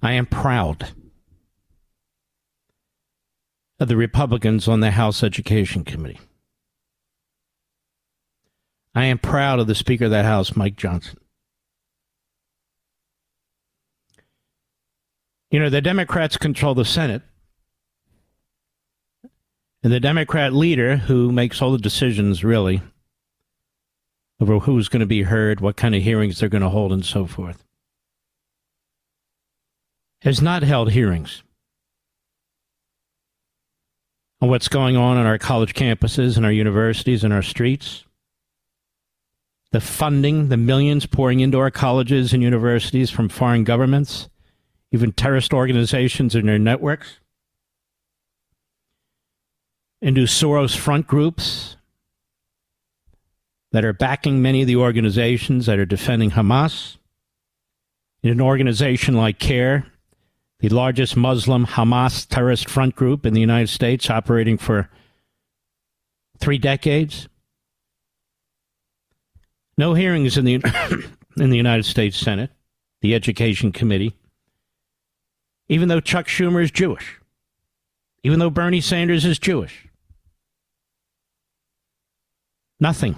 I am proud of the Republicans on the House Education Committee. I am proud of the Speaker of the House, Mike Johnson. You know, the Democrats control the Senate, and the Democrat leader, who makes all the decisions, really, over who's going to be heard, what kind of hearings they're going to hold, and so forth, has not held hearings on what's going on our college campuses and our universities and our streets. The funding, the millions pouring into our colleges and universities from foreign governments, even terrorist organizations and their networks, into Soros front groups that are backing many of the organizations that are defending Hamas. In an organization like CARE, the largest Muslim Hamas terrorist front group in the United States, operating for 3 decades. No hearings in the in the United States Senate, the Education Committee, even though Chuck Schumer is Jewish, even though Bernie Sanders is Jewish. Nothing.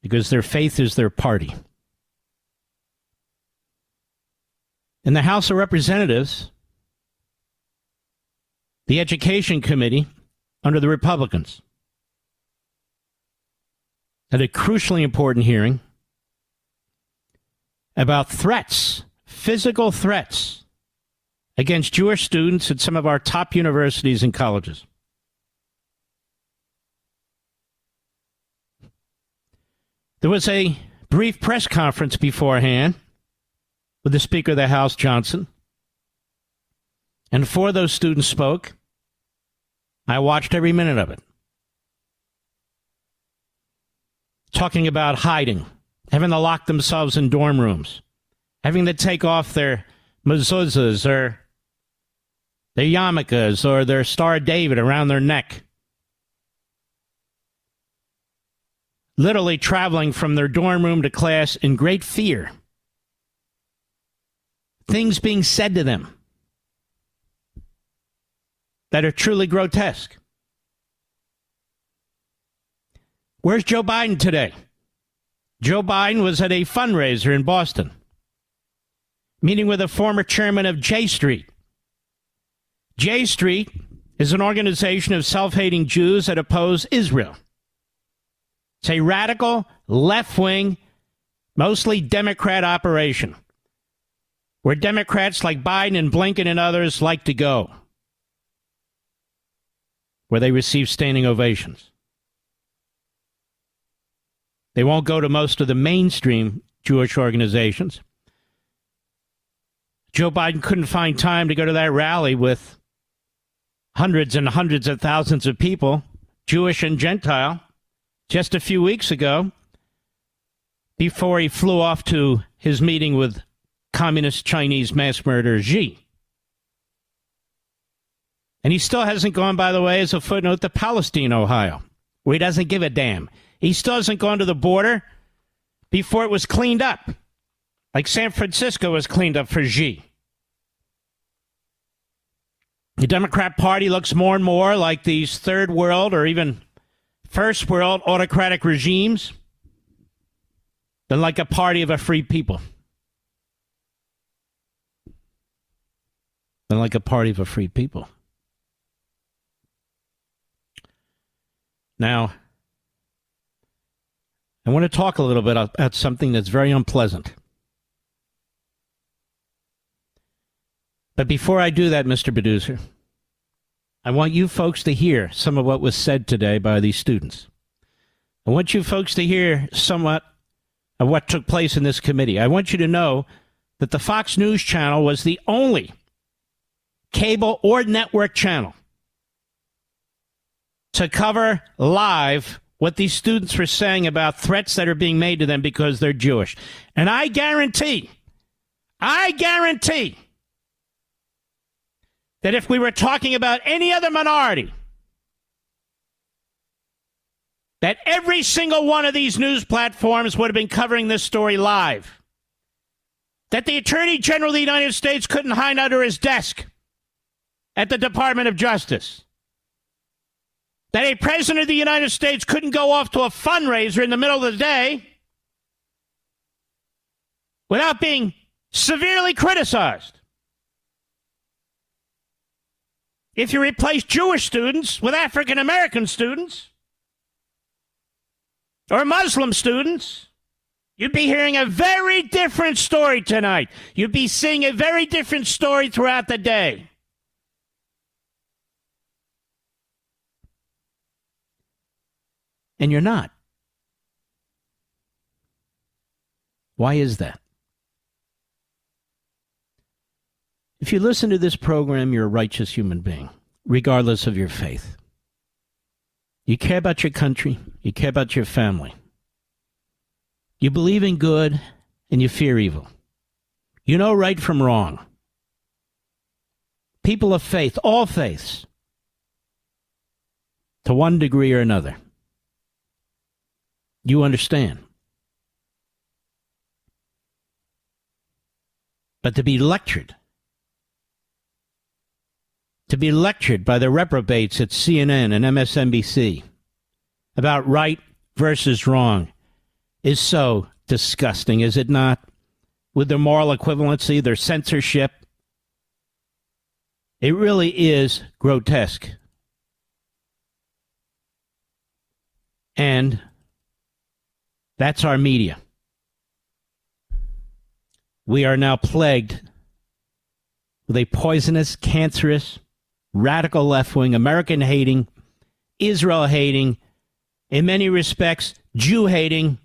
Because their faith is their party. In the House of Representatives, the Education Committee, under the Republicans, had a crucially important hearing about threats, physical threats, against Jewish students at some of our top universities and colleges. There was a brief press conference beforehand with the Speaker of the House, Johnson. And 4 of those students spoke. I watched every minute of it. Talking about hiding, having to lock themselves in dorm rooms, having to take off their mezuzahs or their yarmulkes or their Star of David around their neck. Literally traveling from their dorm room to class in great fear. Things being said to them that are truly grotesque. Where's Joe Biden today? Joe Biden was at a fundraiser in Boston, meeting with a former chairman of J Street. J Street is an organization of self-hating Jews that oppose Israel. It's a radical, left-wing, mostly Democrat operation, where Democrats like Biden and Blinken and others like to go, where they receive standing ovations. They won't go to most of the mainstream Jewish organizations. Joe Biden couldn't find time to go to that rally with hundreds and hundreds of thousands of people, Jewish and Gentile, just a few weeks ago, before he flew off to his meeting with communist Chinese mass murderer Xi. And he still hasn't gone, by the way, as a footnote, to Palestine, Ohio, where he doesn't give a damn. He still hasn't gone to the border before it was cleaned up, like San Francisco was cleaned up for Xi. The Democrat Party looks more and more like these third world or even first world autocratic regimes than like a party of a free people. Than like a party of a free people. Now, I want to talk a little bit about something that's very unpleasant. But before I do that, Mr. Producer, I want you folks to hear some of what was said today by these students. I want you folks to hear somewhat of what took place in this committee. I want you to know that the Fox News channel was the only cable or network channel to cover live what these students were saying about threats that are being made to them because they're Jewish. And I guarantee that if we were talking about any other minority, that every single one of these news platforms would have been covering this story live. that the Attorney General of the United States couldn't hide under his desk at the Department of Justice, that a President of the United States couldn't go off to a fundraiser in the middle of the day without being severely criticized. If you replace Jewish students with African American students or Muslim students, you'd be hearing a very different story tonight. You'd be seeing a very different story throughout the day. And you're not. Why is that? If you listen to this program, you're a righteous human being, regardless of your faith. You care about your country. You care about your family. You believe in good and you fear evil. You know right from wrong. People of faith, all faiths, to one degree or another. You understand. But to be lectured by the reprobates at CNN and MSNBC about right versus wrong is so disgusting, is it not? With their moral equivalency, their censorship. It really is grotesque. And that's our media. We are now plagued with a poisonous, cancerous, radical left-wing, American-hating, Israel-hating, in many respects, Jew-hating,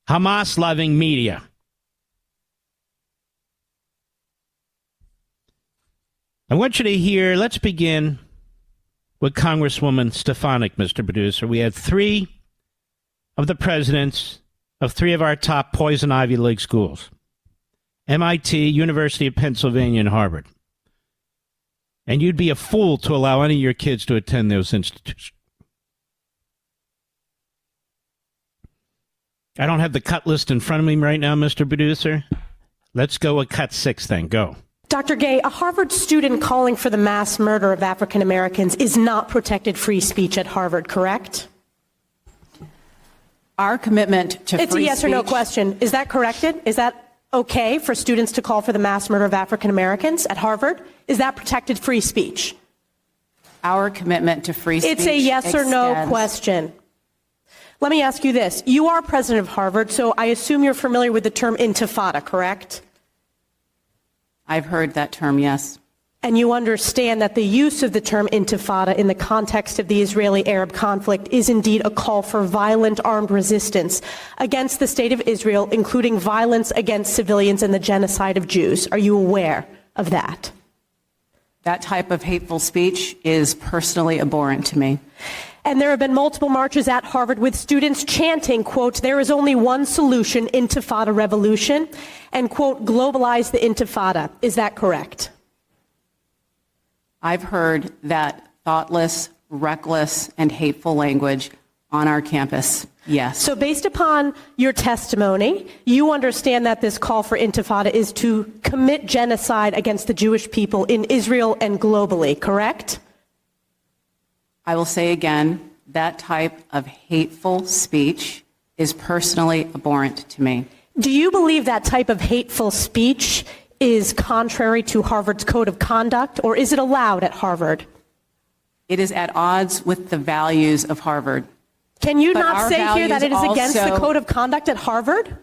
Hamas-loving media. I want you to hear, let's begin with Congresswoman Stefanik, Mr. Producer. We had 3 of the presidents of 3 of our top poison Ivy League schools, MIT, University of Pennsylvania, and Harvard. And you'd be a fool to allow any of your kids to attend those institutions. I don't have the cut list in front of me right now, Mr. Producer. Let's go with cut 6 then. Go. Dr. Gay, a Harvard student calling for the mass murder of African Americans is not protected free speech at Harvard, correct? Our commitment to free speech... It's a yes or no question. Is that corrected? Is that okay for students to call for the mass murder of African Americans at Harvard? Is that protected free speech? Our commitment to free speech... It's a yes or no question. Let me ask you this. You are president of Harvard, so I assume you're familiar with the term intifada, correct? I've heard that term, yes. And you understand that the use of the term intifada in the context of the Israeli-Arab conflict is indeed a call for violent armed resistance against the state of Israel, including violence against civilians and the genocide of Jews. Are you aware of that? That type of hateful speech is personally abhorrent to me. And there have been multiple marches at Harvard with students chanting, quote, "There is only one solution, intifada revolution," and, quote, "globalize the intifada." Is that correct? I've heard that thoughtless, reckless, and hateful language on our campus, yes. So based upon your testimony, you understand that this call for intifada is to commit genocide against the Jewish people in Israel and globally, correct? I will say again, that type of hateful speech is personally abhorrent to me. Do you believe that type of hateful speech is contrary to Harvard's code of conduct, or is it allowed at Harvard? It is at odds with the values of Harvard. Can you not say here that it is against the code of conduct at Harvard?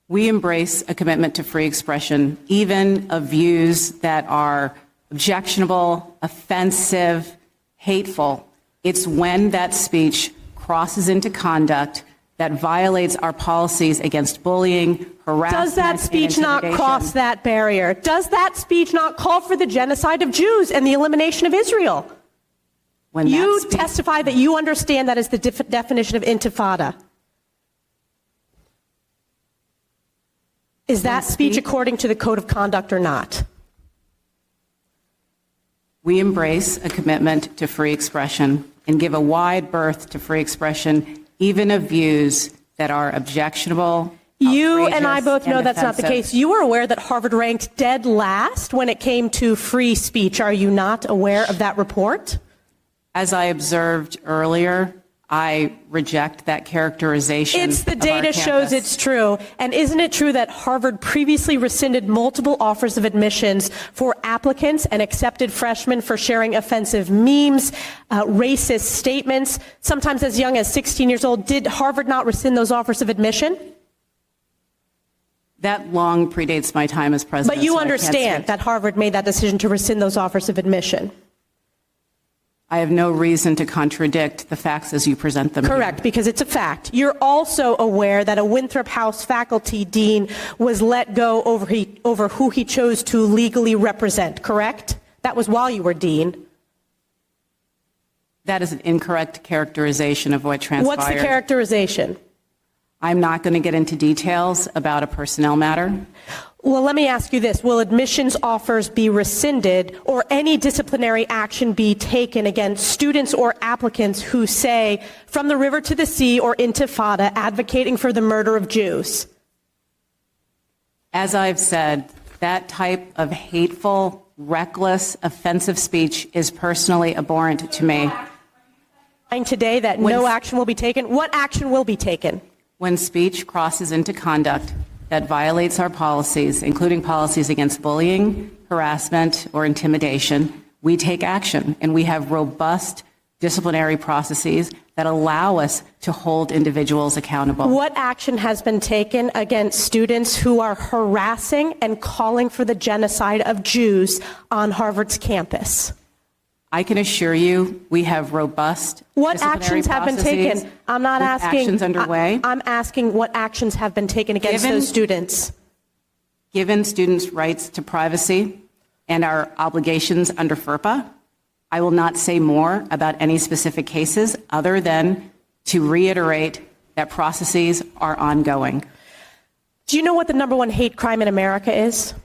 We embrace a commitment to free expression, even of views that are objectionable, offensive, hateful. It's when that speech crosses into conduct that violates our policies against bullying, harassment, Does that speech not cross that barrier? Does that speech not call for the genocide of Jews and the elimination of Israel? When you testify that you understand that is the definition of intifada. Is that speech according to the code of conduct or not? We embrace a commitment to free expression and give a wide berth to free expression, even of views that are objectionable You and I both know that's not the offensive. case. You are aware that Harvard ranked dead last when it came to free speech. Are you not aware of that report? As I observed earlier, I reject that characterization. It's the of our data shows campus. it's true. And isn't it true that Harvard previously rescinded multiple offers of admissions for applicants and accepted freshmen for sharing offensive memes, racist statements, sometimes as young as 16 years old? Did Harvard not rescind those offers of admission? That long predates my time as president. But you so I can't understand speak. that Harvard made that decision to rescind those offers of admission. I have no reason to contradict the facts as you present them. Correct, because it's a fact. You're also aware that a Winthrop House faculty dean was let go over who he chose to legally represent, correct? That was while you were dean. That is an incorrect characterization of what transpired. What's the characterization? I'm not going to get into details about a personnel matter. Well, let me ask you this. Will admissions offers be rescinded or any disciplinary action be taken against students or applicants who say, from the river to the sea or Intifada, advocating for the murder of Jews? As I've said, that type of hateful, reckless, offensive speech is personally abhorrent to me. Today that no action will be taken. What action will be taken? When speech crosses into conduct that violates our policies, including policies against bullying, harassment, or intimidation, we take action, and we have robust disciplinary processes that allow us to hold individuals accountable. What action has been taken against students who are harassing and calling for the genocide of Jews on Harvard's campus? I can assure you we have robust What disciplinary actions have been processes taken? I'm not with asking. actions underway. I'm asking what actions have been taken against those students. Given students' rights to privacy and our obligations under FERPA, I will not say more about any specific cases other than to reiterate that processes are ongoing. Do you know what the #1 hate crime in America is?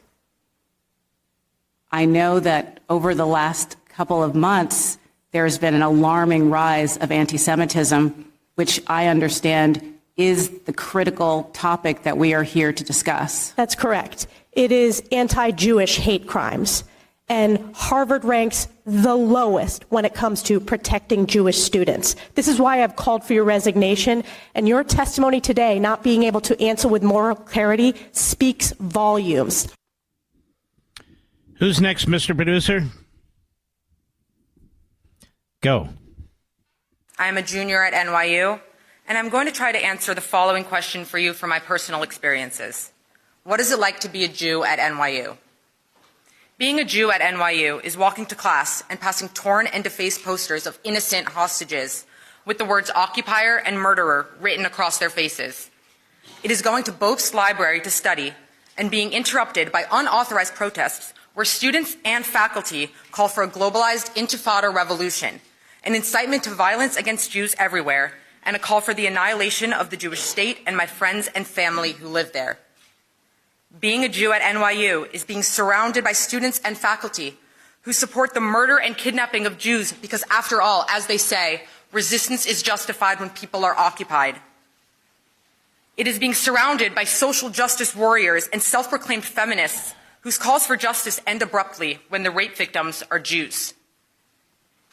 I know that over the last couple of months, there has been an alarming rise of anti-Semitism, which I understand is the critical topic that we are here to discuss. That's correct. It is anti-Jewish hate crimes. And Harvard ranks the lowest when it comes to protecting Jewish students. This is why I've called for your resignation. And your testimony today, not being able to answer with moral clarity, speaks volumes. Who's next, Mr. Producer? Go. I am a junior at NYU, and I'm going to try to answer the following question for you from my personal experiences. What is it like to be a Jew at NYU? Being a Jew at NYU is walking to class and passing torn and defaced posters of innocent hostages with the words occupier and murderer written across their faces. It is going to Boak's library to study and being interrupted by unauthorized protests where students and faculty call for a globalized intifada revolution, an incitement to violence against Jews everywhere, and a call for the annihilation of the Jewish state and my friends and family who live there. Being a Jew at NYU is being surrounded by students and faculty who support the murder and kidnapping of Jews because, after all, as they say, resistance is justified when people are occupied. It is being surrounded by social justice warriors and self-proclaimed feminists whose calls for justice end abruptly when the rape victims are Jews.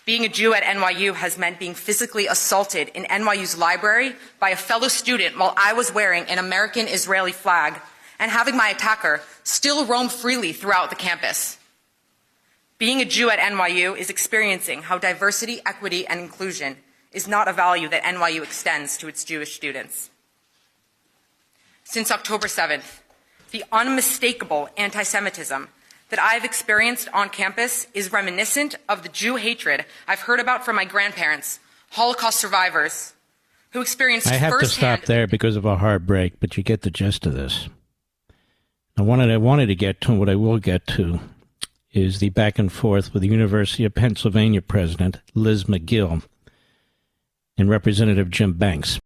Being a Jew at NYU has meant being physically assaulted in NYU's library by a fellow student while I was wearing an American Israeli flag and having my attacker still roam freely throughout the campus. Being a Jew at NYU is experiencing how diversity, equity, and inclusion is not a value that NYU extends to its Jewish students. Since October 7th, the unmistakable anti-Semitism that I've experienced on campus is reminiscent of the Jew hatred I've heard about from my grandparents, Holocaust survivors, who experienced I have to firsthand. stop there because of a hard break, but you get the gist of this. I wanted to get to, what I will get to, is the back and forth with the University of Pennsylvania president, Liz McGill, and Representative Jim Banks.